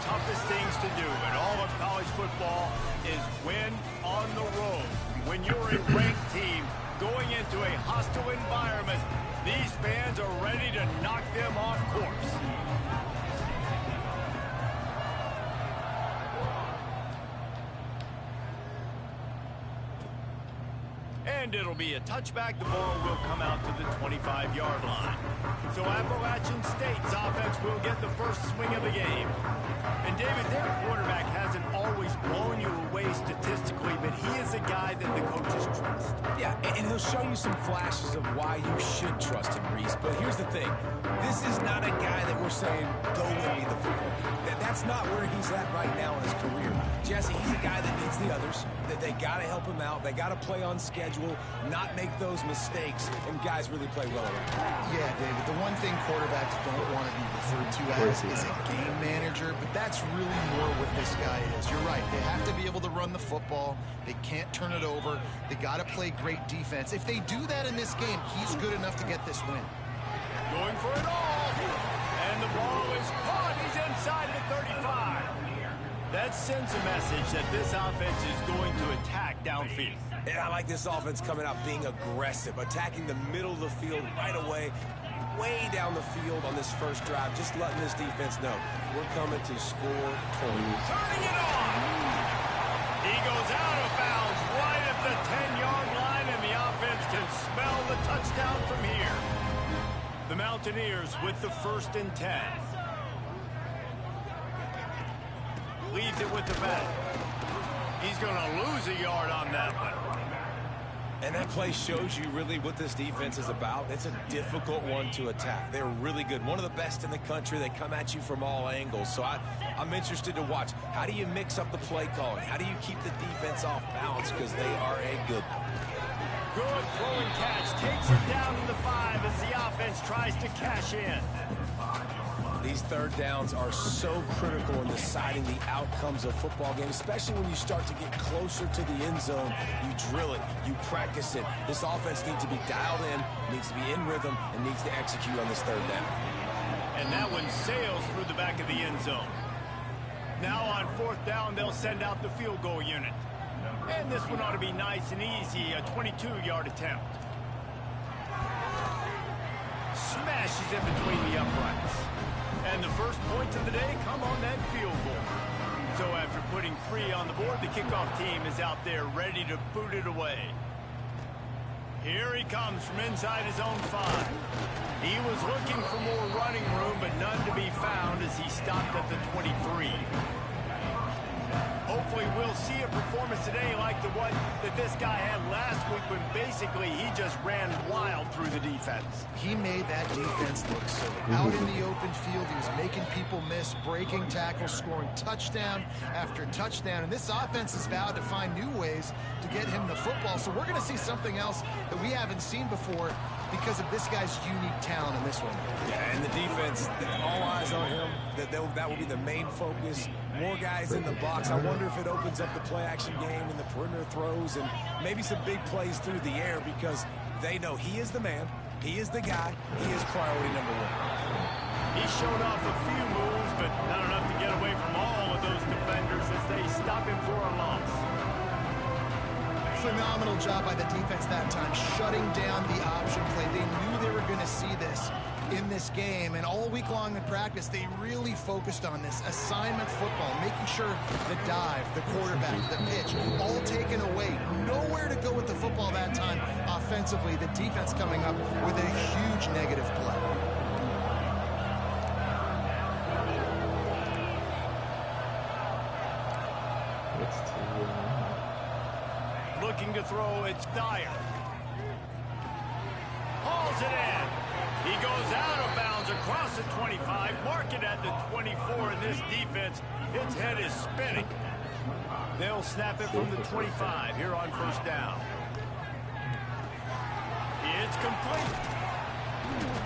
toughest things to do in all of college football is win on the road. When you're a ranked team going into a hostile environment, these fans are ready to knock them off course. And it'll be a touchback. The ball will come out to the 25-yard line. So Appalachian State's offense will get the first swing of the game. And David, their quarterback hasn't always blown you away statistically, but he is a guy that the coaches trust. Yeah, and he'll show you some flashes of why you should trust him, Reese. But here's the thing. This is not a guy that we're saying, go win me the football. That's not where he's at right now in his career. Jesse, he's a guy that needs the others. That they got to help him out. They got to play on schedule, not make those mistakes, and guys really play well around. Yeah, David, the one thing quarterbacks don't want to be referred to as is a game manager, but that's really more what this guy is. You're right. They have to be able to run the football. They can't turn it over. They got to play great defense. If they do that in this game, he's good enough to get this win. Going for it all. And the ball is caught. He's inside the 35. That sends a message that this offense is going to attack downfield. And I like this offense coming out being aggressive, attacking the middle of the field right away, way down the field on this first drive, just letting this defense know we're coming to score points. Turning it on. He goes out of bounds right at the 10-yard line, and the offense can smell the touchdown from here. The Mountaineers with the 1st and 10. Leaves it with the back. He's going to lose a yard on that one. And that play shows you really what this defense is about. It's a difficult one to attack. They're really good. One of the best in the country. They come at you from all angles. So I'm interested to watch. How do you mix up the play calling? How do you keep the defense off balance? Because they are a good one. Good throwing catch. Takes it down to the 5 as the offense tries to cash in. These third downs are so critical in deciding the outcomes of football games, especially when you start to get closer to the end zone. You drill it, you practice it. This offense needs to be dialed in, needs to be in rhythm, and needs to execute on this third down. And that one sails through the back of the end zone. Now on 4th down, they'll send out the field goal unit. And this one ought to be nice and easy, a 22-yard attempt. Smashes in between the uprights. And the first points of the day come on that field goal. So after putting 3 on the board, the kickoff team is out there ready to boot it away. Here he comes from inside his own 5. He was looking for more running room, but none to be found as he stopped at the 23. Hopefully we'll see a performance today like the one that this guy had last week when basically he just ran wild through the defense. He made that defense look silly. Out in the open field, he was making people miss, breaking tackles, scoring touchdown after touchdown. And this offense has vowed to find new ways to get him the football. So we're going to see something else that we haven't seen before because of this guy's unique talent in this one. Yeah, and the defense, all eyes on him. That will be the main focus. More guys in the box. I wonder if it opens up the play-action game and the perimeter throws and maybe some big plays through the air because they know he is the man, he is the guy, he is priority number 1. He showed off a few moves, but not enough to get away from all of those defenders as they stop him for a loss. Phenomenal job by the defense that time, shutting down the option play. They knew they were going to see this in this game, and all week long in practice, they really focused on this assignment football, making sure the dive, the quarterback, the pitch, all taken away. Nowhere to go with the football that time offensively. The defense coming up with a huge negative play. Looking to throw, it's Dyer. Hauls it in. He goes out of bounds across the 25, mark it at the 24, and this defense, its head is spinning. They'll snap it from the 25 here on 1st down. It's complete.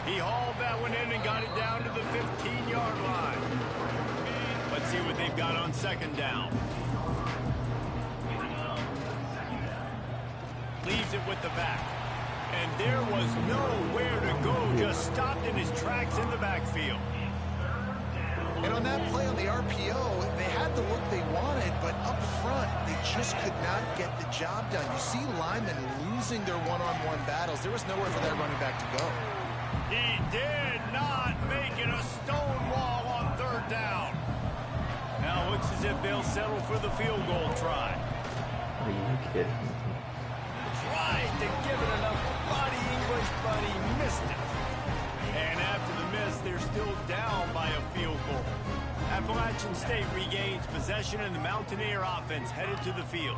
He hauled that one in and got it down to the 15-yard line. Let's see what they've got on 2nd down. Leaves it with the back. And there was nowhere to go, just stopped in his tracks in the backfield. And on that play on the RPO, they had the look they wanted, but up front, they just could not get the job done. You see linemen losing their one-on-one battles. There was nowhere for that running back to go. He did not make it a stone wall on third down. Now looks as if they'll settle for the field goal try. Are you kidding me? Tried to give it enough body English, but he missed it. And after the miss, they're still down by a field goal. Appalachian State regains possession, and the Mountaineer offense headed to the field.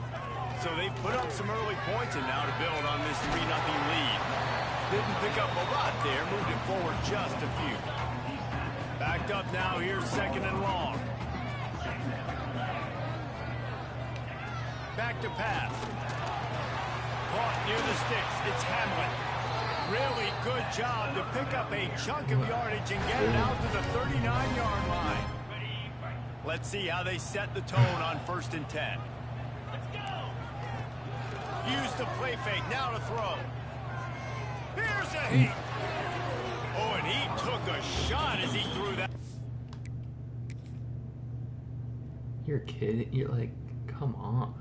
So they've put up some early points, and now to build on this 3-0 lead. Didn't pick up a lot there, moved it forward just a few. Backed up now, here's 2nd and long. Back to pass. Caught near the sticks, it's Hamlin. Really good job to pick up a chunk of yardage and get it out to the 39-yard line. Let's see how they set the tone on 1st and 10. Use the play fake, now to throw. Here's a hit. Oh, and he took a shot as he threw that. You're kidding? You're like, come on.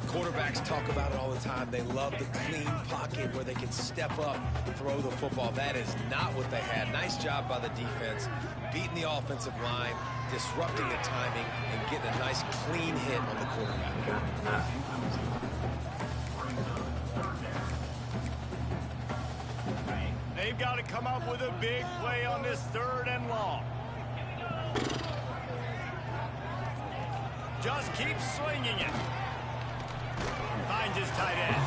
Quarterbacks talk about it all the time. They love the clean pocket where they can step up, throw the football. That is not what they had. Nice job by the defense, beating the offensive line, disrupting the timing, and getting a nice clean hit on the quarterback. They've got to come up with a big play on this 3rd and long. Just keep slinging it. Finds his tight end.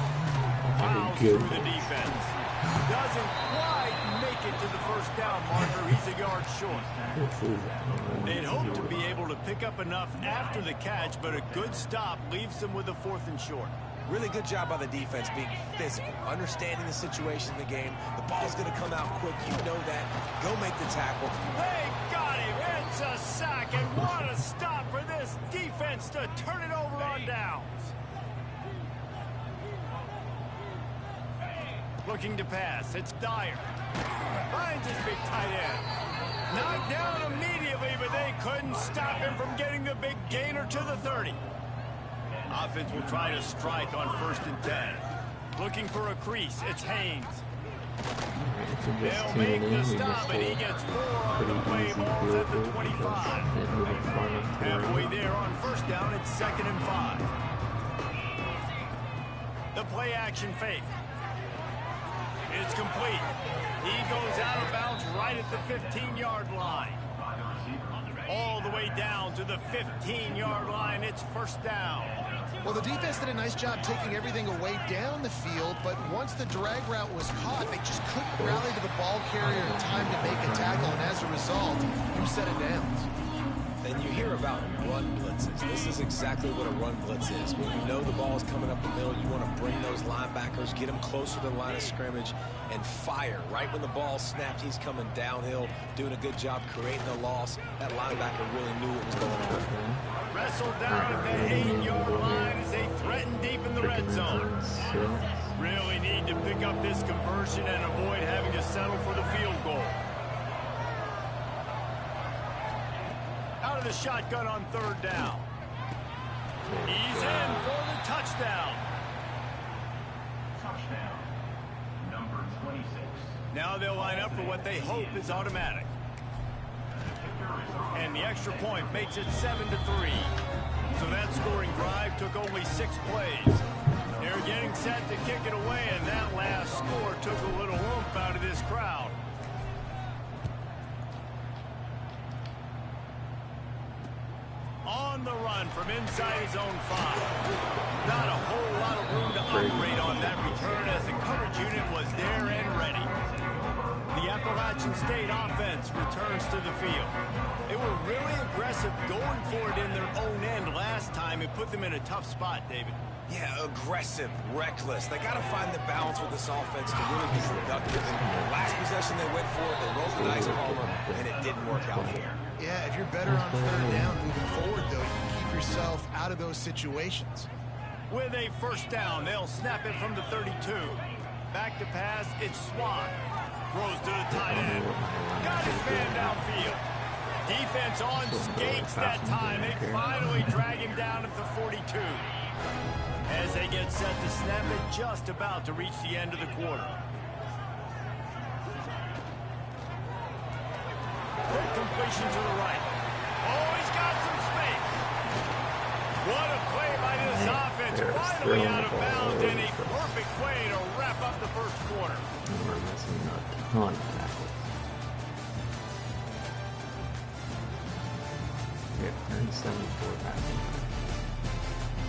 Plows through the defense. Doesn't quite make it to the 1st down marker. He's a yard short. They'd hope to be able to pick up enough after the catch, but a good stop leaves them with a 4th and short. Really good job by the defense being physical, understanding the situation in the game. The ball's going to come out quick. You know that. Go make the tackle. They got him. It's a sack, and what a stop for this defense to turn it over on downs. Looking to pass. It's Dyer. Finds his big tight end. Knocked down immediately, but they couldn't stop him from getting the big gainer to the 30. Offense will try to strike on 1st and 10. Looking for a crease. It's Haynes. They'll make the stop, and he gets 4 on the play. Ball's at the 25. Halfway there on 1st down, it's 2nd and 5. The play action fake. It's complete. He goes out of bounds right at the 15-yard line. All the way down to the 15-yard line. It's 1st down. Well, the defense did a nice job taking everything away down the field, but once the drag route was caught, they just couldn't rally to the ball carrier in time to make a tackle, and as a result, you set it down. And you hear about run blitzes. This is exactly what a run blitz is. When you know the ball is coming up the middle, you want to bring those linebackers, get them closer to the line of scrimmage, and fire. Right when the ball snapped, he's coming downhill, doing a good job creating a loss. That linebacker really knew what was going on. Wrestled down at the 8-yard line as they threaten deep in the red zone. Really need to pick up this conversion and avoid having to settle for the field goal. Out out of the shotgun on third down. He's in for the touchdown. Touchdown, number 26. Now they'll line up for what they hope is automatic. And the extra point makes it 7-3. So that scoring drive took only 6 plays. They're getting set to kick it away, and that last score took a little oomph out of this crowd. On the run from inside his own 5. Not a whole lot of room to operate on that return as the coverage unit was there and ready. The Appalachian State offense returns to the field. They were really aggressive going for it in their own end last time. It put them in a tough spot, David. Yeah, aggressive, reckless. They got to find the balance with this offense to really be productive. And last possession they went for it, they rolled the dice, Palmer, and it didn't work out for them. Yeah, if you're better on third down moving forward, though, you can keep yourself out of those situations. With a first down, they'll snap it from the 32. Back to pass, it's Swan. Throws to the tight end. Got his man downfield. Defense on skates that time. They finally drag him down at the 42. As they get set to snap it, just about to reach the end of the quarter. Quick completion to the right. Oh, he's got some space. What a play by this offense. Finally out of bounds, and a perfect way to wrap up the first quarter. We're missing a ton of tackles. We have 174 passing yards.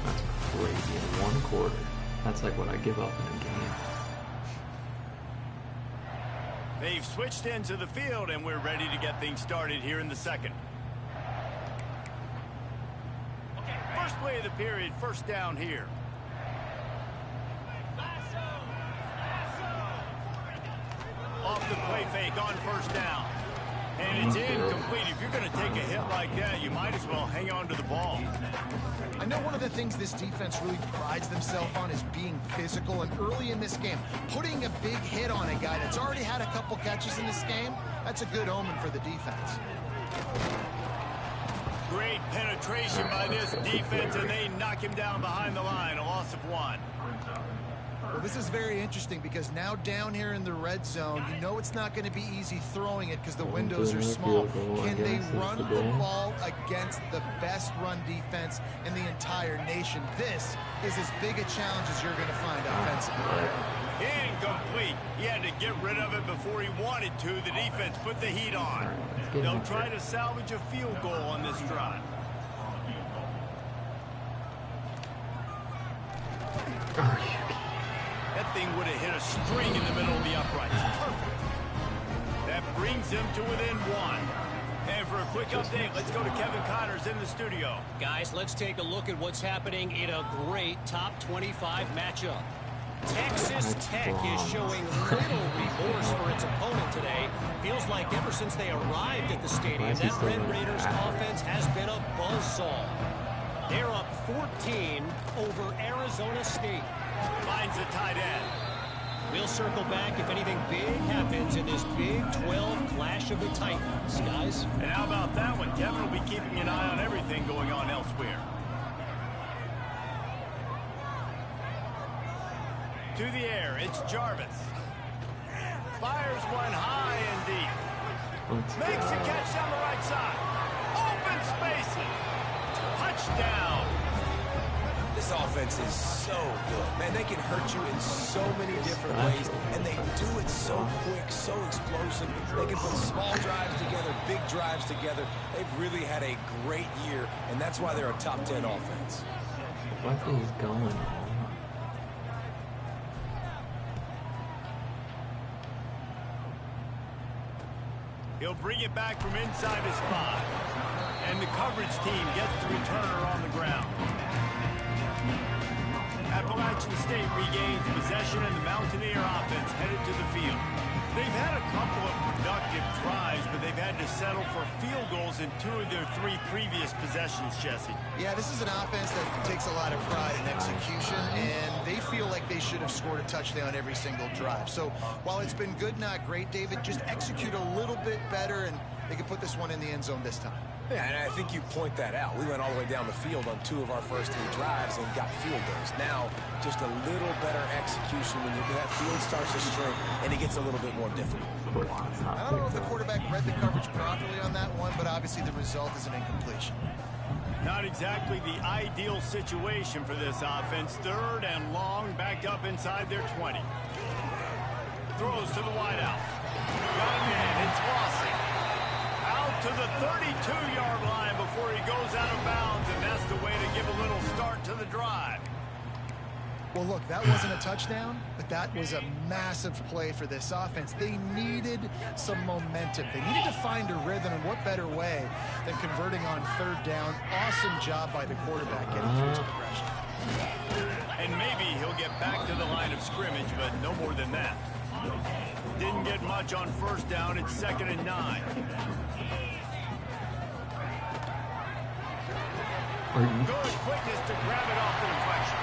That's crazy in 1 quarter. That's like what I give up in a game. They've switched into the field, and we're ready to get things started here in the second. First play of the period, first down here. Off the play fake on first down. And it's incomplete. If you're going to take a hit like that, you might as well hang on to the ball. I know one of the things this defense really prides themselves on is being physical, and early in this game, putting a big hit on a guy that's already had a couple catches in this game, that's a good omen for the defense. Great penetration by this defense, and they knock him down behind the line, a loss of 1. Well, this is very interesting because now down here in the red zone, you know it's not going to be easy throwing it because the windows are small. Can they run the ball against the best run defense in the entire nation? This is as big a challenge as you're going to find offensively. Incomplete. He had to get rid of it before he wanted to. The defense put the heat on. They'll try to salvage a field goal on this drive. That thing would have hit a string in the middle of the uprights. Perfect. That brings them to within 1. And for a quick update, let's go to Kevin Connors in the studio. Guys, let's take a look at what's happening in a great top 25 matchup. Texas Tech is showing little remorse for its opponent today. Feels like ever since they arrived at the stadium, that Red Raiders offense has been a buzzsaw. They're up 14 over Arizona State. Finds the tight end. We'll circle back if anything big happens in this Big 12 Clash of the Titans, guys. And how about that one? Kevin will be keeping an eye on everything going on elsewhere. To the air, it's Jarvis. Fires one high and deep. Makes a catch down the right side. Open spaces. Touchdown. This offense is so good. Man, they can hurt you in so many different ways, and they do it so quick, so explosive. They can put small drives together, big drives together. They've really had a great year, and that's why they're a top 10 offense. What is going on? He'll bring it back from inside his 5. And the coverage team gets the returner on the ground. Appalachian State regains possession, and the Mountaineer offense headed to the field. They've had a couple of productive drives, but they've had to settle for field goals in 2 of their 3 previous possessions, Jesse. Yeah, this is an offense that takes a lot of pride in execution, and they feel like they should have scored a touchdown every single drive. So while it's been good, not great, David, just execute a little bit better, and they could put this one in the end zone this time. Yeah, and I think you point that out. We went all the way down the field on 2 of our first 3 drives and got field goals. Now, just a little better execution when that field starts to shrink and it gets a little bit more difficult. I don't know if the quarterback read the coverage properly on that one, but obviously the result is an incompletion. Not exactly the ideal situation for this offense. 3rd and long, backed up inside their 20. Throws to the wideout. Got him in. It's Lawson. Out to the 32-yard line before he goes out of bounds, and that's the way to give a little start to the drive. Well, look, that wasn't a touchdown, but that was a massive play for this offense. They needed some momentum. They needed to find a rhythm, and what better way than converting on 3rd down. Awesome job by the quarterback getting through his progression. And maybe he'll get back to the line of scrimmage, but no more than that. Didn't get much on 1st down. It's 2nd and 9. Good quickness to grab it off the deflection.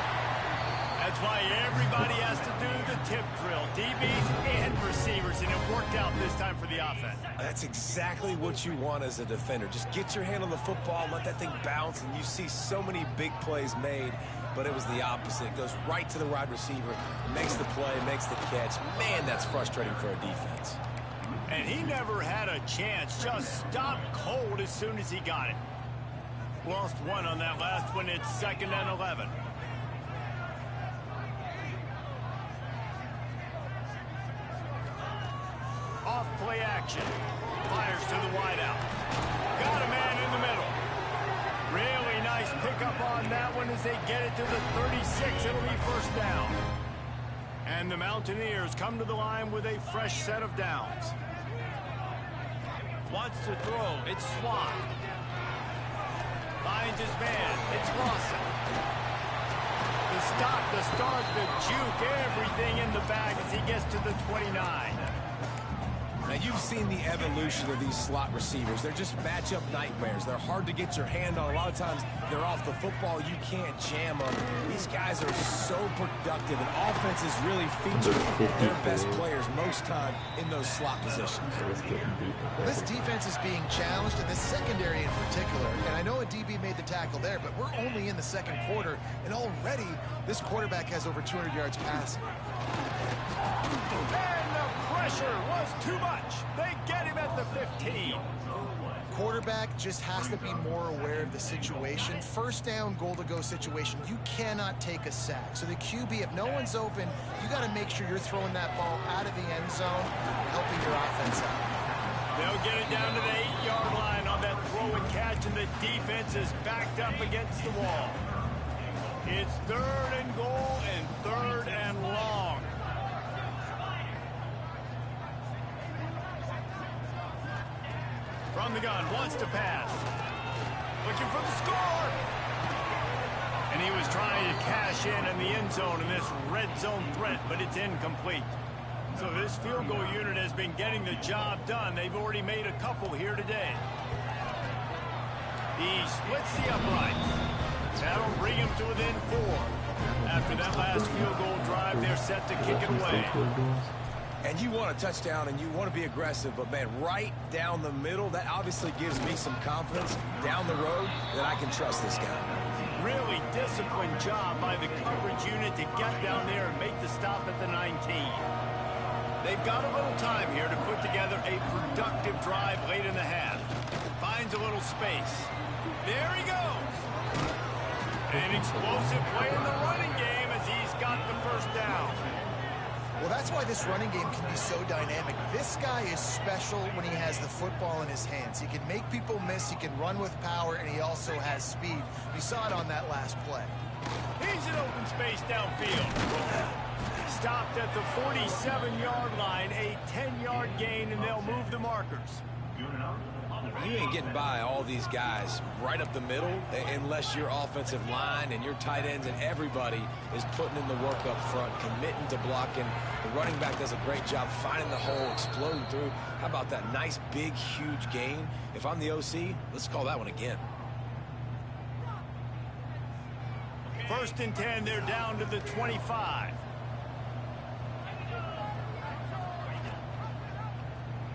That's why everybody has to do the tip drill. DBs and receivers, and it worked out this time for the offense. That's exactly what you want as a defender. Just get your hand on the football, let that thing bounce, and you see so many big plays made, but it was the opposite. It goes right to the wide receiver, makes the play, makes the catch. Man, that's frustrating for a defense. And he never had a chance. Just stopped cold as soon as he got it. Lost 1 on that last one. It's 2nd and 11. Off play action. Fires to the wideout. Got a man in the middle. Really nice pickup on that one as they get it to the 36. It'll be 1st down. And the Mountaineers come to the line with a fresh set of downs. Wants to throw. It's Swat. Finds his man. It's Lawson. The stop, the start, the juke, everything in the bag as he gets to the 29. Now, you've seen the evolution of these slot receivers. They're just matchup nightmares. They're hard to get your hand on. A lot of times, they're off the football. You can't jam them. These guys are so productive, and offenses really feature their best players most time in those slot positions. This defense is being challenged, and this secondary in particular. And I know a DB made the tackle there, but we're only in the 2nd quarter, and already this quarterback has over 200 yards passing. And the pressure was too much. They get him at the 15. Quarterback just has to be more aware of the situation. 1st down, goal-to-go situation. You cannot take a sack. So the QB, if no one's open, you got to make sure you're throwing that ball out of the end zone, helping your offense out. They'll get it down to the 8-yard line on that throw and catch, and the defense is backed up against the wall. It's 3rd and goal and 3rd and long. From the gun, wants to pass. Looking for the score. And he was trying to cash in the end zone in this red zone threat, but it's incomplete. So this field goal unit has been getting the job done. They've already made a couple here today. He splits the uprights. That'll bring him to within 4. After that last field goal drive, they're set to kick it away. And you want a touchdown and you want to be aggressive, but man, right down the middle, that obviously gives me some confidence down the road that I can trust this guy. Really disciplined job by the coverage unit to get down there and make the stop at the 19. They've got a little time here to put together a productive drive late in the half. Finds a little space. There he goes. An explosive play in the running game as he's got the 1st down. Well, that's why this running game can be so dynamic. This guy is special when he has the football in his hands. He can make people miss, he can run with power, and he also has speed. We saw it on that last play. He's in open space downfield. Stopped at the 47-yard line, a 10-yard gain, and they'll move the markers. You ain't getting by all these guys right up the middle unless your offensive line and your tight ends and everybody is putting in the work up front, committing to blocking. The running back does a great job finding the hole, exploding through. How about that nice, big, huge gain? If I'm the OC, let's call that one again. 1st and 10, they're down to the 25.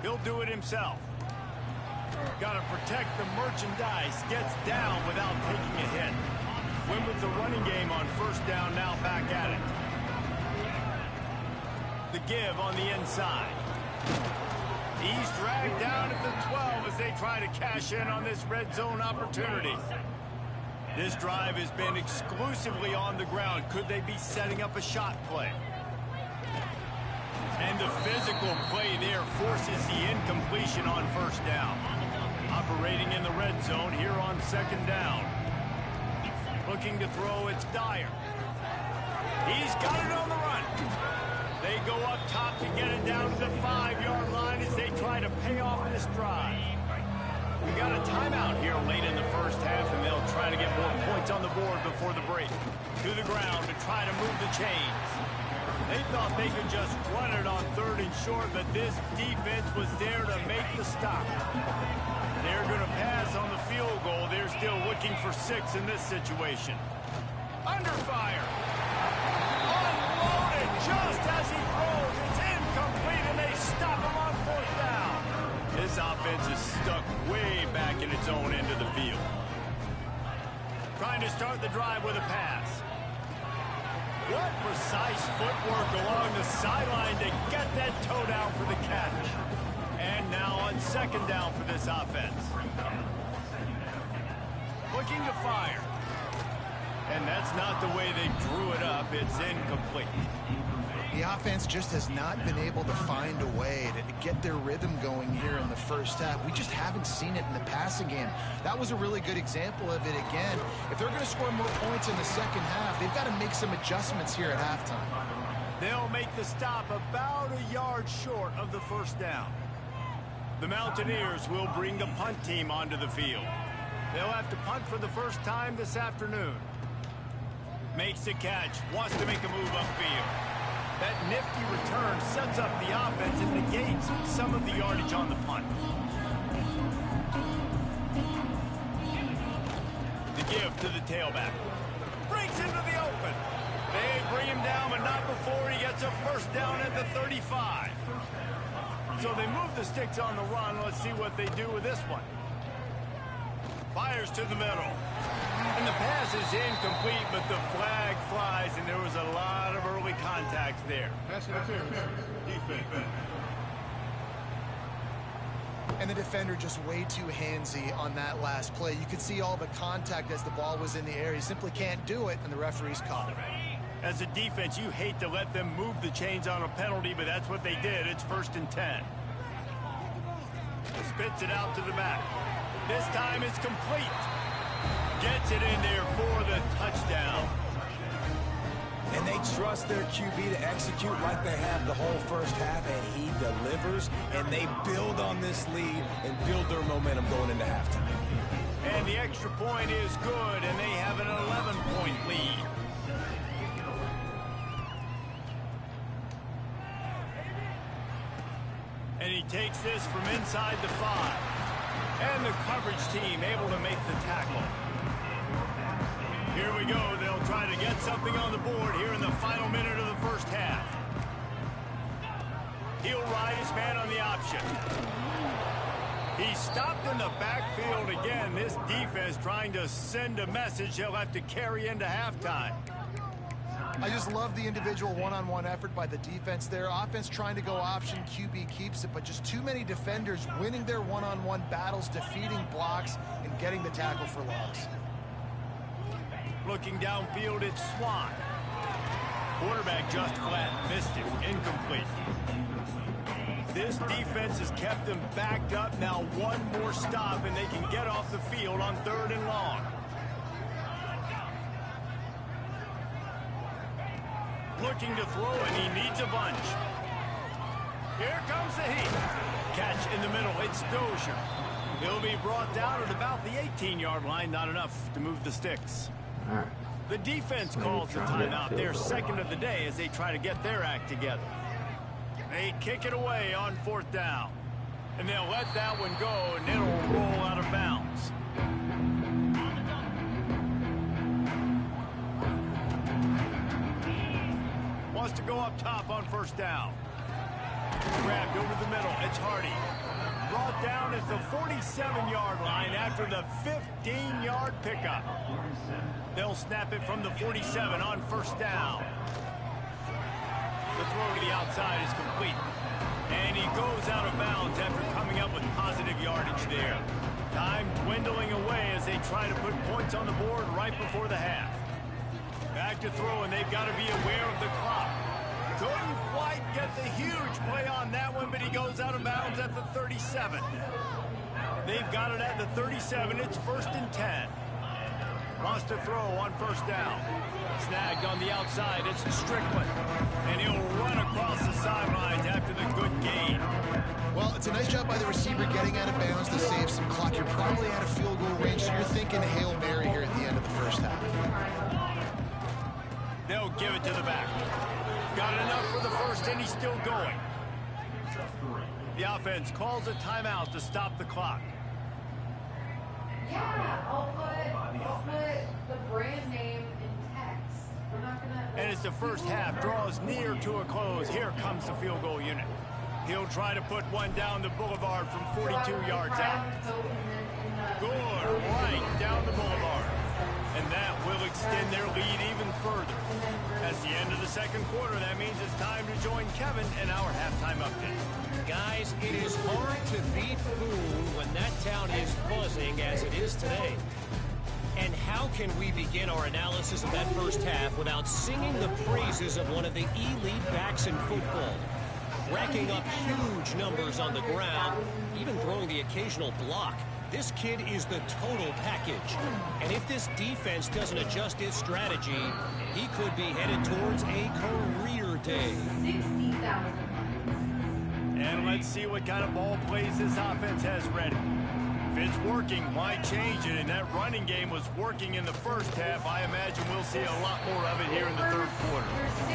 He'll do it himself. Got to protect the merchandise. Gets down without taking a hit. Win with the running game on first down, now back at it. The give on the inside. He's dragged down at the 12 as they try to cash in on this red zone opportunity. This drive has been exclusively on the ground. Could they be setting up a shot play? And the physical play there forces the incompletion on first down. Operating in the red zone here on second down. Looking to throw, it's Dyer. He's got it on the run. They go up top to get it down to the 5-yard line as they try to pay off this drive. We got a timeout here late in the first half, and they'll try to get more points on the board before the break. To the ground to try to move the chains. They thought they could just run it on 3rd and short, but this defense was there to make the stop. They're going to pass on the field goal. They're still looking for 6 in this situation. Under fire. Unloaded just as he throws. It's incomplete, and they stop him on 4th down. This offense is stuck way back in its own end of the field. Trying to start the drive with a pass. What precise footwork along the sideline to get that toe down for the catch. And now on second down for this offense. Looking to fire. And that's not the way they drew it up. It's incomplete. The offense just has not been able to find a way to get their rhythm going here in the first half. We just haven't seen it in the passing game. That was a really good example of it again. If they're going to score more points in the second half, they've got to make some adjustments here at halftime. They'll make the stop about a yard short of the first down. The Mountaineers will bring the punt team onto the field. They'll have to punt for the first time this afternoon. Makes the catch, wants to make a move upfield. That nifty return sets up the offense and negates some of the yardage on the punt. The give to the tailback. Breaks into the open. They bring him down, but not before he gets a first down at the 35. So they move the sticks on the run. Let's see what they do with this one. Fires to the middle. And the pass is incomplete, but the flag flies, and there was a lot of early contact there. Pass interference. Defense. And the defender just way too handsy on that last play. You could see all the contact as the ball was in the air. He simply can't do it, and the referee's called it. As a defense, you hate to let them move the chains on a penalty, but that's what they did. It's 1st and 10. Spits it out to the back. This time it's complete. Gets it in there for the touchdown. And they trust their QB to execute like they have the whole first half, and he delivers, and they build on this lead and build their momentum going into halftime. And the extra point is good, and they have an 11-point lead. And he takes this from inside the 5. And the coverage team able to make the tackle. Here we go. They'll try to get something on the board here in the final minute of the first half. He'll ride his man on the option. He stopped in the backfield again. This defense trying to send a message they'll have to carry into halftime. I just love the individual one-on-one effort by the defense there. Offense trying to go option, QB keeps it, but just too many defenders winning their one-on-one battles, defeating blocks, and getting the tackle for loss. Looking downfield, it's Swan. Quarterback just flat, missed it, incomplete. This defense has kept them backed up. Now one more stop, and they can get off the field on 3rd and long. Looking to throw, and he needs a bunch. Here comes the heat. Catch in the middle, it's Dozier. He'll be brought down at about the 18-yard line, not enough to move the sticks. All right. The defense calls the timeout, their second of the day, as they try to get their act together. They kick it away on 4th down. And they'll let that one go, and it'll roll out of bounds. Wants to go up top on 1st down. Grabbed over the middle. It's Hardy. brought down at the 47-yard line after the 15-yard pickup. They'll snap it from the 47 on first down. The throw to the outside is complete. And he goes out of bounds after coming up with positive yardage there. Time dwindling away as they try to put points on the board right before the half. Back to throw, and they've got to be aware of the clock. Couldn't quite get the huge play on that one, but he goes out of bounds at the 37. They've got it at the 37. It's 1st and 10. Wants to throw on first down. Snagged on the outside. It's Strickland. And he'll run across the sidelines after the good gain. Well, it's a nice job by the receiver getting out of bounds to save some clock. You're probably out of field goal range, so you're thinking Hail Mary here at the end of the first half. They'll give it to the back. Got enough for the first, and he's still going. The offense calls a timeout to stop the clock. Yeah, I'll put the brand name in text. We're not gonna. And as the first half draws near to a close, here comes the field goal unit. He'll try to put one down the boulevard from 42 yards out. Good, right down the boulevard. And that will extend their lead even further. At the end of the second quarter, that means it's time to join Kevin in our halftime update. Guys, it is hard to beat Boone when that town is buzzing as it is today. And how can we begin our analysis of that first half without singing the praises of one of the elite backs in football? Racking up huge numbers on the ground, even throwing the occasional block. This kid is the total package. And if this defense doesn't adjust its strategy, he could be headed towards a career day. 60,000. And let's see what kind of ball plays this offense has ready. If it's working, why change it? And that running game was working in the first half. I imagine we'll see a lot more of it here in the third quarter.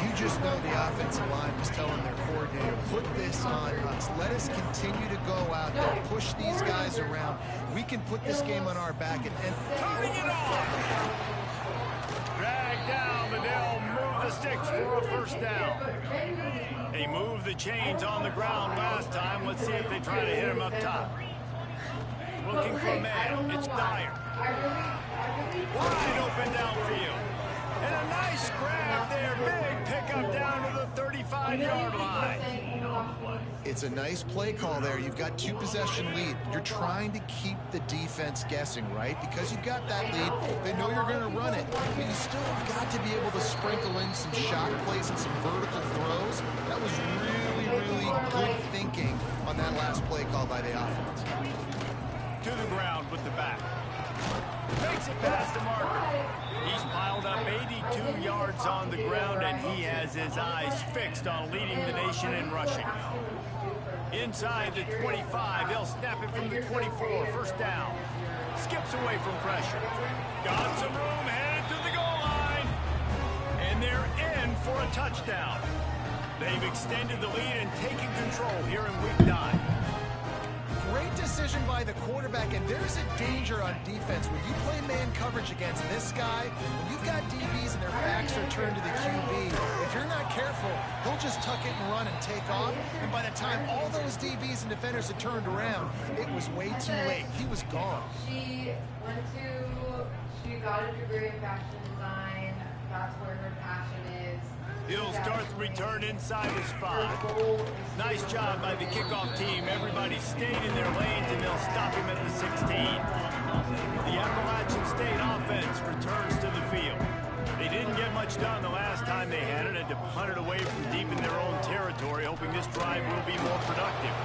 You just know the offensive line was telling their coordinator, put this on us. Let us continue to go out there, push these guys around. We can put this game on our back and Turning it on! Drag down, but they'll move the sticks for a first down. They moved the chains on the ground last time. Let's see if they try to hit him up top. Looking for a man. It's Dyer. Wide open downfield. And a nice grab there. Big pickup down to the 35-yard line. it's a nice play call there. You've got 2-possession lead. You're trying to keep the defense guessing, right? Because you've got that lead, they know you're going to run it. But you still have got to be able to sprinkle in some shot plays and some vertical throws. That was really, really good thinking on that last play call by the offense. To the ground with the back. Makes it past the marker. He's piled up 82 yards on the ground, and he has his eyes fixed on leading the nation in rushing. Inside the 25, they'll snap it from the 24. First down. Skips away from pressure. Got some room, headed to the goal line. And they're in for a touchdown. They've extended the lead and taken control here in week 9. Great decision by the quarterback, and there's a danger on defense. When you play man coverage against this guy, when you've got DBs and their backs are turned to the QB, if you're not careful, he'll just tuck it and run and take off, and by the time all those DBs and defenders had turned around, it was way too late. He was gone. She got a degree in fashion design. That's where her passion is. He'll start the return inside his 5. Nice job by the kickoff team. Everybody stayed in their lanes, and they'll stop him at the 16. The Appalachian State offense returns to the field. They didn't get much done the last time they had it, and to punt it away from deep in their own territory, hoping this drive will be more productive.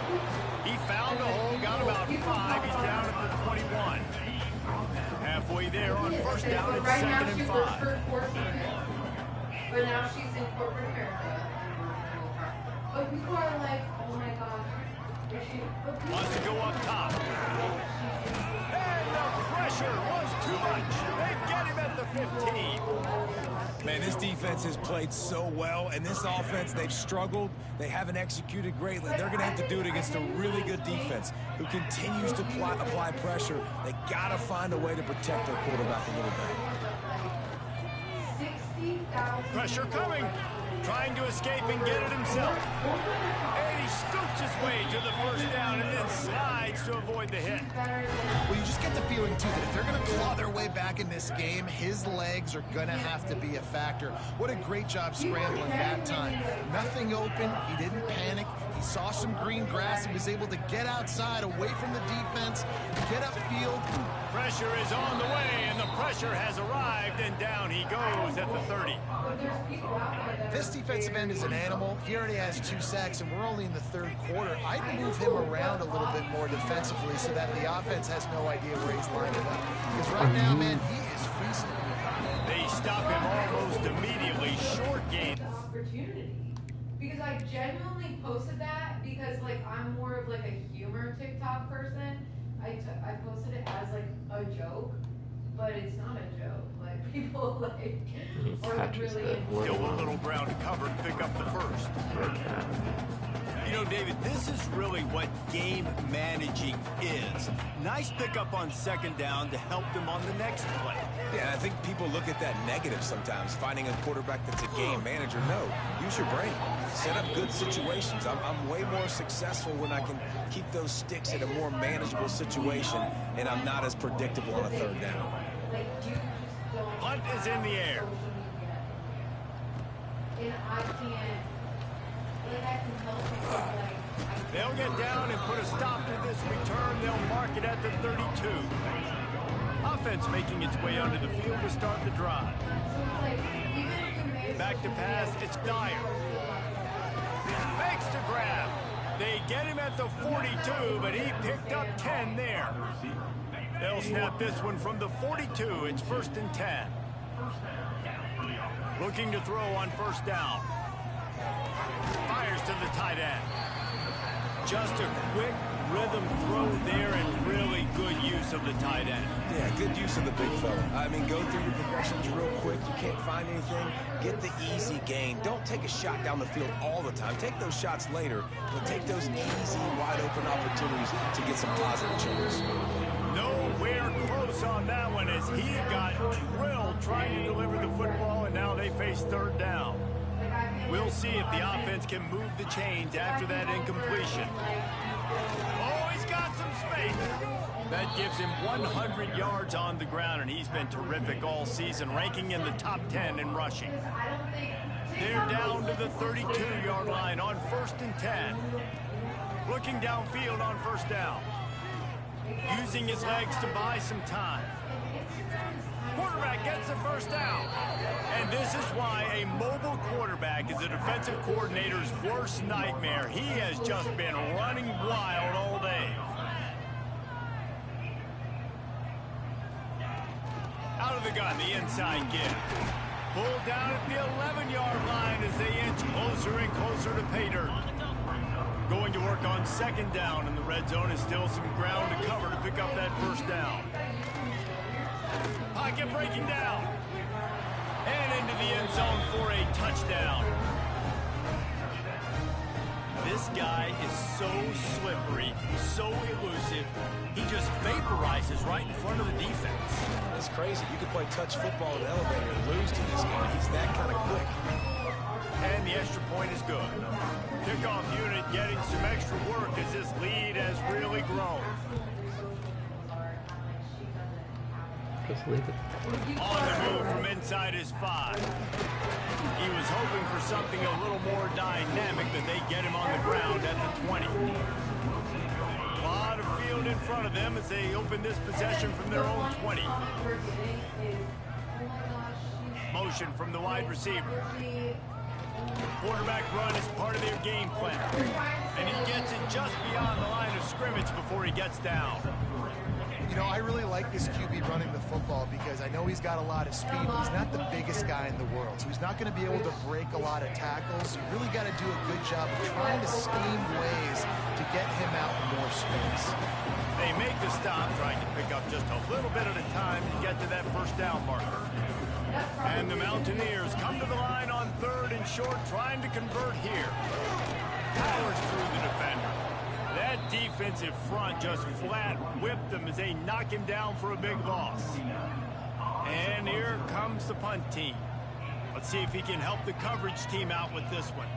He found a hole, got about 5. He's down at the 21. Halfway there on first down, it's Right now second she and works 5. for corporate, but now she's in corporate America. But people are like, oh my gosh, is she? Wants to go up top. And the pressure was too much. They get him at the 15. Man, this defense has played so well, and this offense, they've struggled. They haven't executed greatly. They're going to have to do it against a really good defense who continues to apply pressure. They got to find a way to protect their quarterback a little bit. Pressure coming. Trying to escape and get it himself. And he scoots his way to the first down and then slides to avoid the hit. Well, you just get the feeling, too, that if they're going to claw their way back in this game, his legs are going to have to be a factor. What a great job scrambling that time. Nothing open. He didn't panic. He saw some green grass. He was able to get outside, away from the defense, get upfield. Pressure is on the way, and the pressure has arrived, and down he goes at the 30. This defensive end is an animal. He already has 2 sacks, and we're only in the 3rd quarter. I'd move him around a little bit more defensively so that the offense has no idea where he's lining up. Because right now, man, he is feasting. They stop him almost immediately. Short game. Opportunity. Because I genuinely posted that because, like, I'm more of, like, a humor TikTok person. I posted it as, like, a joke, but it's not a joke. Like, people, like, are really... Still a little ground to cover to pick up the first. You know, David, this is really what game managing is. Nice pickup on 2nd down to help them on the next play. Yeah, I think people look at that negative sometimes, finding a quarterback that's a game manager. No, use your brain. Set up good situations. I'm way more successful when I can keep those sticks in a more manageable situation, and I'm not as predictable on a 3rd down. Punt is in the air. And I can't... They'll get down and put a stop to this return. They'll mark it at the 32. Offense making its way onto the field to start the drive. Back to pass, it's Dyer. Makes the grab. They get him at the 42, but he picked up 10 there. They'll snap this one from the 42. It's 1st and 10. Looking to throw on 1st down. Fires to the tight end. Just a quick rhythm throw there and really good use of the tight end. Yeah, good use of the big fella. I mean, go through your progressions real quick. You can't find anything. Get the easy gain. Don't take a shot down the field all the time. Take those shots later, but take those easy, wide-open opportunities to get some positive chances. Nowhere close on that one as he got drilled trying to deliver the football, and now they face 3rd down. We'll see if the offense can move the chains after that incompletion. Oh, he's got some space. That gives him 100 yards on the ground, and he's been terrific all season, ranking in the top 10 in rushing. They're down to the 32-yard line on 1st and 10. Looking downfield on 1st down. Using his legs to buy some time. Quarterback gets the 1st down. And this is why a mobile quarterback is a defensive coordinator's worst nightmare. He has just been running wild all day. Out of the gun, the inside give. Pulled down at the 11-yard line as they inch closer and closer to pay dirt. Going to work on 2nd down, and the red zone is still some ground to cover to pick up that 1st down. Pocket breaking down. And into the end zone for a touchdown. This guy is so slippery, so elusive. He just vaporizes right in front of the defense. It's crazy. You could play touch football in the elevator and lose to this guy. He's that kind of quick. And the extra point is good. Kickoff unit getting some extra work as this lead has really grown. Just leave it. On the move from inside his 5. He was hoping for something a little more dynamic, but they get him on the ground at the 20. A lot of field in front of them as they open this possession from their own 20. Motion from the wide receiver. Quarterback run is part of their game plan. And he gets it just beyond the line of scrimmage before he gets down. You know, I really like this QB running the football because I know he's got a lot of speed, but he's not the biggest guy in the world. So he's not going to be able to break a lot of tackles. You really got to do a good job of trying to scheme ways to get him out in more space. They make the stop, trying to pick up just a little bit at a time to get to that 1st down marker. And the Mountaineers come to the line on 3rd and short, trying to convert here. Powers through the defender. That defensive front just flat whipped them as they knock him down for a big loss. And here comes the punt team. Let's see if he can help the coverage team out with this one.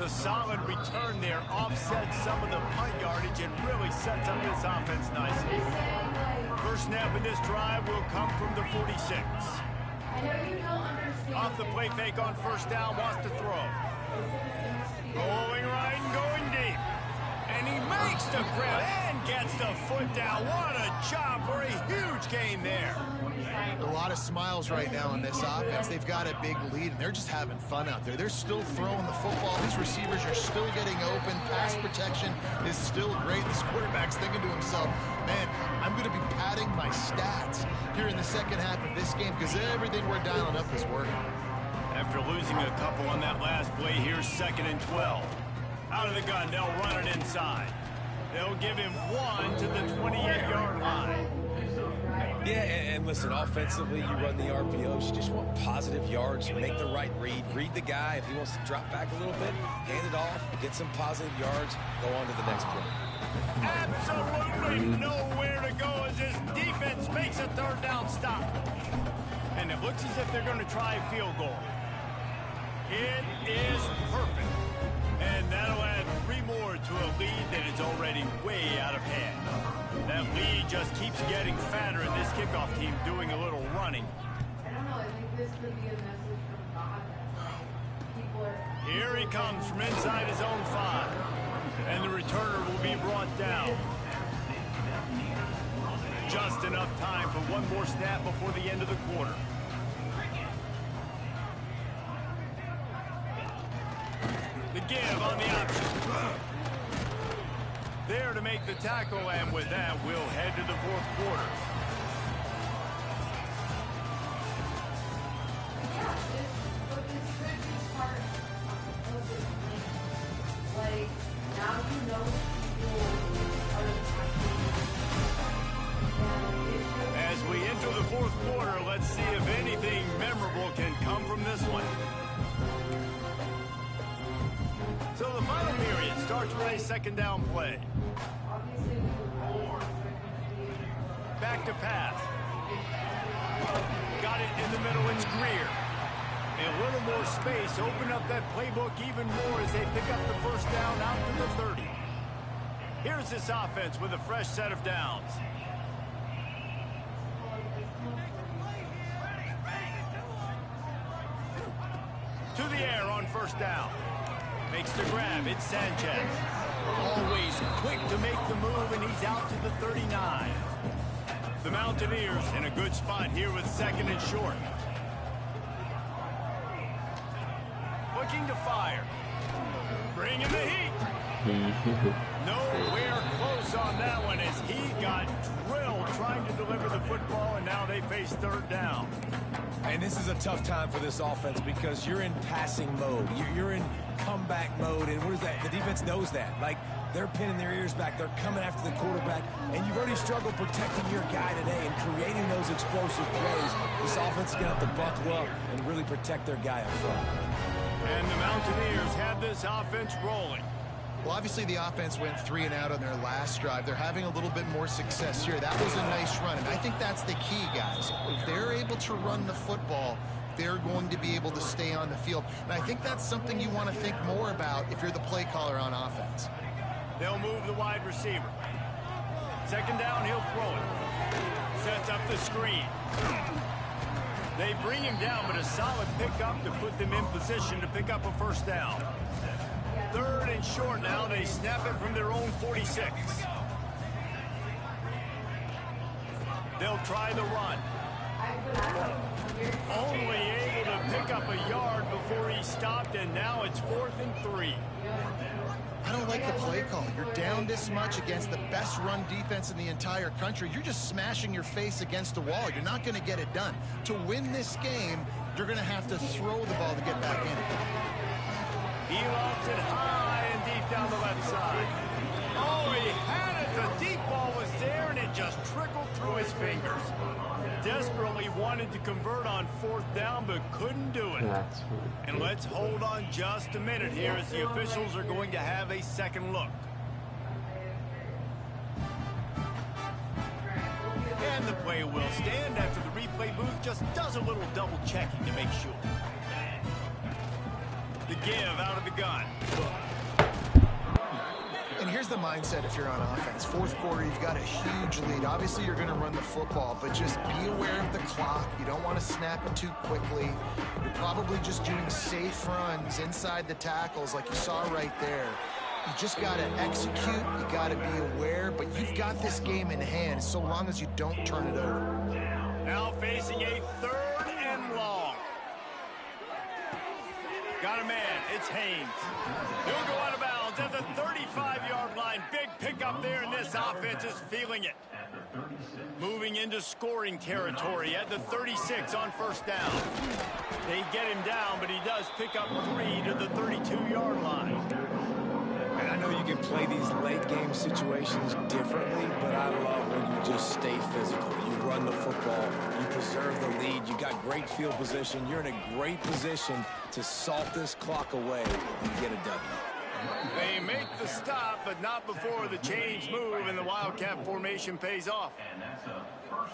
The solid return there offsets some of the punt yardage and really sets up this offense nicely. First snap in this drive will come from the 46. I know you don't understand. Off the play fake on first down, wants to throw. Going right and going deep. And he makes the grab and gets the foot down. What a job for a huge gain there. A lot of smiles right now in this offense. They've got a big lead, and they're just having fun out there. They're still throwing the football. These receivers are still getting open. Pass protection is still great. This quarterback's thinking to himself, man, I'm going to be padding my stats here in the second half of this game because everything we're dialing up is working. After losing a couple on that last play, here's 2nd and 12. Out of the gun, they'll run it inside. They'll give him 1 to the 28-yard line. Yeah, and listen, offensively, you run the RPOs. You just want positive yards. Make the right read. Read the guy. If he wants to drop back a little bit, hand it off, get some positive yards, go on to the next play. Absolutely nowhere to go as this defense makes a third down stop. And it looks as if they're going to try a field goal. It is perfect. And that'll add 3 more to a lead that is already way out of hand. That lead just keeps getting fatter, and this kickoff team doing a little running. I don't know, I think this could be a message from God that, like, people are... Here he comes from inside his own 5. And the returner will be brought down. Just enough time for one more snap before the end of the quarter. The give on the option. There to make the tackle, and with that, we'll head to the 4th quarter. Yeah, but this could be part of this plan. Like, now you know people are attacking. As we enter the 4th quarter, let's see if anything memorable can come from this one. So the final period starts with a 2nd down play. Back to pass. Got it in the middle, it's Greer. A little more space, open up that playbook even more as they pick up the first down out to the 30. Here's this offense with a fresh set of downs. To the air on first down. Makes the grab, it's Sanchez. Always quick to make the move, and he's out to the 39. The Mountaineers in a good spot here with 2nd and short. Looking to fire. Bring in the heat. Nowhere close on that one as he got drilled trying to deliver the football, and now they face 3rd down. And this is a tough time for this offense because you're in passing mode. You're in comeback mode, and what is that? The defense knows that. Like, they're pinning their ears back. They're coming after the quarterback, and you've already struggled protecting your guy today and creating those explosive plays. This offense is going to have to buckle up and really protect their guy up front. And the Mountaineers have this offense rolling. Well, obviously the offense went 3 and out on their last drive. They're having a little bit more success here. That was a nice run, and I think that's the key, guys. If they're able to run the football, they're going to be able to stay on the field. And I think that's something you want to think more about if you're the play caller on offense. They'll move the wide receiver. 2nd down, he'll throw it. Sets up the screen. They bring him down, but a solid pickup to put them in position to pick up a first down. 3rd and short now. They snap it from their own 46. They'll try the run. Only able to pick up a yard before he stopped, and now it's 4th and 3. I don't like the play call. You're down this much against the best run defense in the entire country. You're just smashing your face against the wall. You're not going to get it done. To win this game, you're going to have to throw the ball to get back in it. He lofts it high and deep down the left side. Oh, he had it. The deep ball was there, and it just trickled through his fingers. Desperately wanted to convert on 4th down, but couldn't do it. And let's hold on just a minute here as the officials are going to have a second look. And the play will stand after the replay booth just does a little double checking to make sure. The give out of the gun. And here's the mindset if you're on offense. Fourth quarter, you've got a huge lead. Obviously, you're going to run the football, but just be aware of the clock. You don't want to snap it too quickly. You're probably just doing safe runs inside the tackles like you saw right there. You just got to execute. You got to be aware, but you've got this game in hand so long as you don't turn it over. Now facing a 3rd and long. Got a man. It's Haynes. He'll go out of bounds at the 35-yard line. Big pickup there, and this offense is feeling it. Moving into scoring territory at the 36 on 1st down. They get him down, but he does pick up 3 to the 32-yard line. And I know you can play these late-game situations differently, but I love when you just stay physical. You run the football, you preserve the lead, you got great field position, you're in a great position to salt this clock away and get a W. They make the stop, but not before the chains move and the Wildcat formation pays off.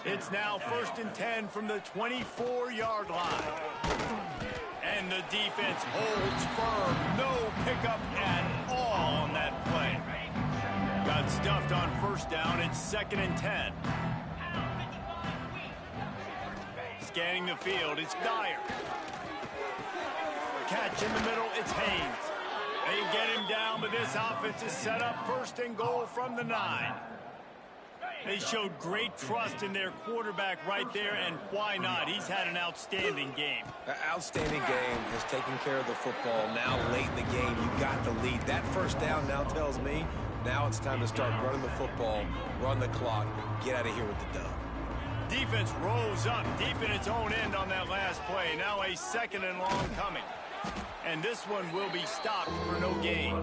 It's now 1st and 10 from the 24-yard line. And the defense holds firm. No pickup at all on that play. Got stuffed on 1st down. It's 2nd and 10. Scanning the field, it's Dyer. Catch in the middle, it's Haynes. They get him down, but this offense is set up 1st and goal from the 9. They showed great trust in their quarterback right there, and why not? He's had an outstanding game. An outstanding game, has taken care of the football. Now late in the game, you got the lead. That 1st down now tells me now it's time to start running the football, run the clock, get out of here with the dub. Defense rose up deep in its own end on that last play. Now a 2nd and long coming. And this one will be stopped for no gain.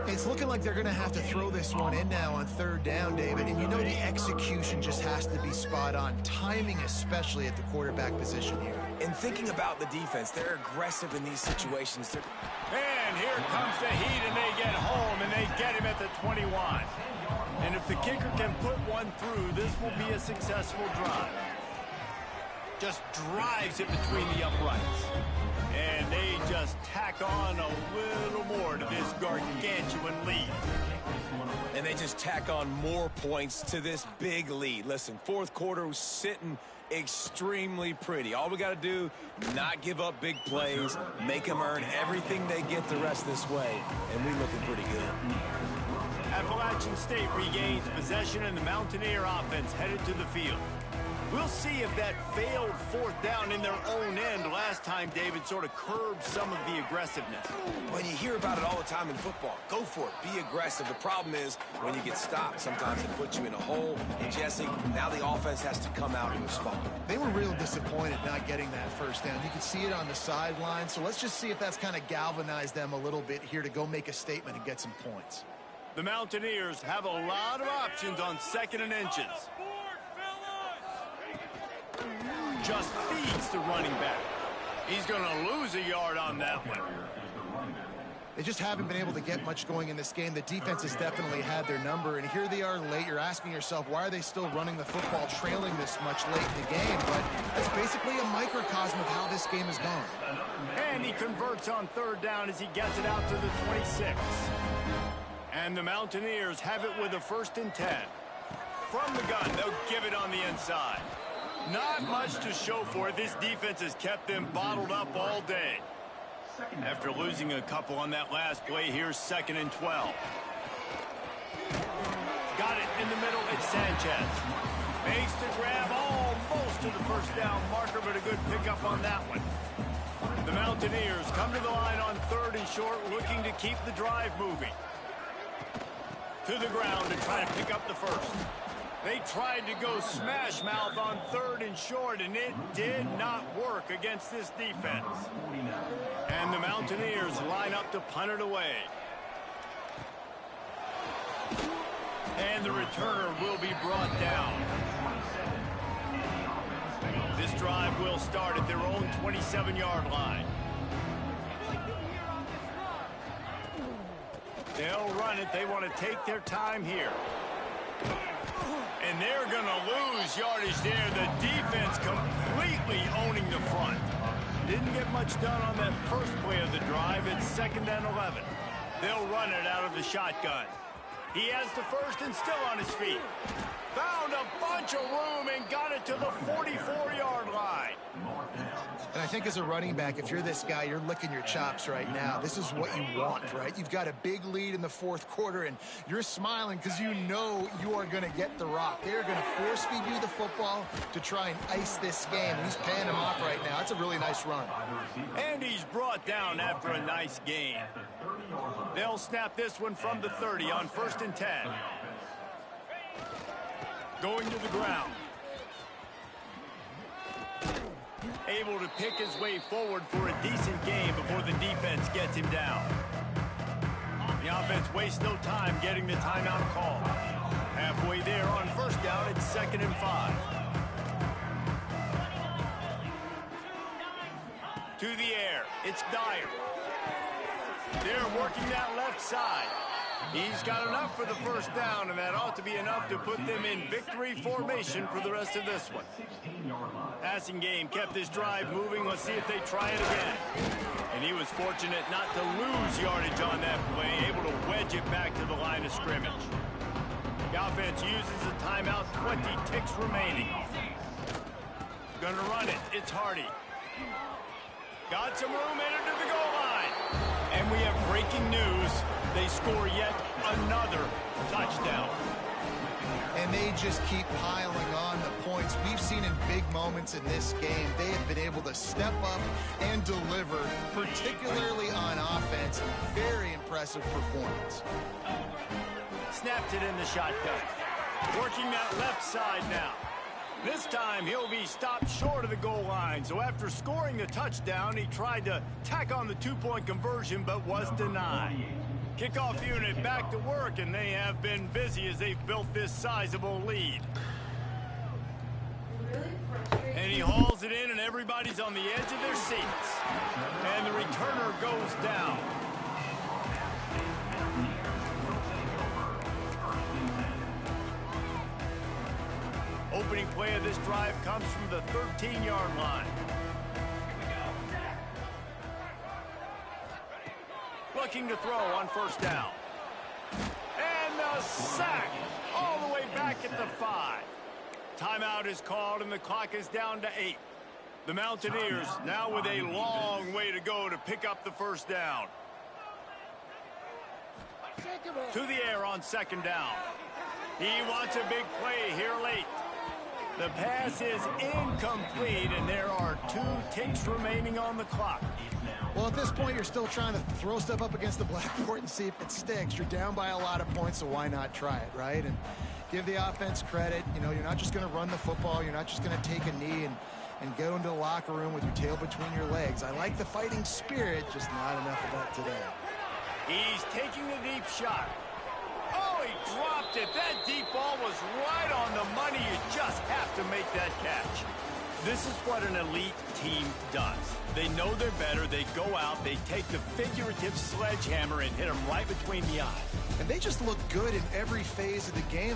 It's looking like they're going to have to throw this one in now on 3rd down, David. And you know the execution just has to be spot on. Timing especially at the quarterback position here. And thinking about the defense, they're aggressive in these situations. And here comes the heat, and they get home, and they get him at the 21. And if the kicker can put one through, this will be a successful drive. Just drives it between the uprights. And they just tack on a little more to this gargantuan lead. And they just tack on more points to this big lead. Listen, 4th quarter was sitting extremely pretty. All we got to do, not give up big plays, make them earn everything they get the rest of this way, and we looking pretty good. Appalachian State regains possession, and the Mountaineer offense headed to the field. We'll see if that failed 4th down in their own end last time, David, sort of curbed some of the aggressiveness. When you hear about it all the time in football, go for it, be aggressive. The problem is when you get stopped, sometimes it puts you in a hole. And Jesse, now the offense has to come out and respond. They were real disappointed not getting that 1st down. You could see it on the sideline. So let's just see if that's kind of galvanized them a little bit here to go make a statement and get some points. The Mountaineers have a lot of options on 2nd and inches. Just feeds the running back. He's going to lose a yard on that one. They just haven't been able to get much going in this game. The defense has definitely had their number, and here they are late. You're asking yourself, why are they still running the football, trailing this much late in the game? But that's basically a microcosm of how this game has gone. And he converts on 3rd down as he gets it out to the 26. And the Mountaineers have it with a 1st and 10. From the gun, they'll give it on the inside. Not much to show for it. This defense has kept them bottled up all day. After losing a couple on that last play, here's 2nd and 12. Got it in the middle. It's Sanchez. Makes the grab almost to the 1st down marker, but a good pickup on that one. The Mountaineers come to the line on 3rd and short, looking to keep the drive moving. To the ground to try to pick up the 1st. They tried to go smash mouth on 3rd and short, and it did not work against this defense. And the Mountaineers line up to punt it away. And the returner will be brought down. This drive will start at their own 27-yard line. They'll run it. They want to take their time here. And they're going to lose yardage there. The defense completely owning the front. Didn't get much done on that first play of the drive. It's 2nd and 11. They'll run it out of the shotgun. He has the first and still on his feet. Found a bunch of room and got it to the 44-yard line. And I think as a running back, if you're this guy, you're licking your chops right now. This is what you want, right? You've got a big lead in the 4th quarter, and you're smiling because you know you are going to get the rock. They're going to force-feed you the football to try and ice this game. He's paying him off right now. It's a really nice run. And he's brought down after a nice gain. They'll snap this one from the 30 on 1st and 10. Going to the ground. Able to pick his way forward for a decent gain before the defense gets him down. The offense wastes no time getting the timeout call. Halfway there on 1st down, it's 2nd and 5. To the air, it's Dyer. They're working that left side. He's got enough for the 1st down, and that ought to be enough to put them in victory formation for the rest of this one. Passing game kept this drive moving. Let's see if they try it again. And he was fortunate not to lose yardage on that play, able to wedge it back to the line of scrimmage. The offense uses a timeout, 20 ticks remaining. Gonna run it, it's Hardy. Got some room, entered to the goal line. And we have breaking news. They score yet another touchdown. And they just keep piling on the points. We've seen in big moments in this game, they have been able to step up and deliver, particularly on offense. Very impressive performance. Snapped it in the shotgun. Working that left side now. This time he'll be stopped short of the goal line. So after scoring the touchdown, he tried to tack on the 2-point conversion but was denied. Kickoff unit back to work, and they have been busy as they've built this sizable lead. And he hauls it in, and everybody's on the edge of their seats. And the returner goes down. Opening play of this drive comes from the 13-yard line. Looking to throw on 1st down. And a sack all the way back at the 5. Timeout is called and the clock is down to 8. The Mountaineers now with a long way to go to pick up the 1st down. To the air on 2nd down. He wants a big play here late. The pass is incomplete, and there are 2 ticks remaining on the clock. Well, at this point, you're still trying to throw stuff up against the blackboard and see if it sticks. You're down by a lot of points, so why not try it, right? And give the offense credit. You know, you're not just going to run the football. You're not just going to take a knee and go into the locker room with your tail between your legs. I like the fighting spirit, just not enough of that today. He's taking the deep shot. Oh, he dropped it. That deep ball was right on the money. You just have to make that catch. This is what an elite team does. They know they're better. They go out. They take the figurative sledgehammer and hit them right between the eyes. And they just look good in every phase of the game.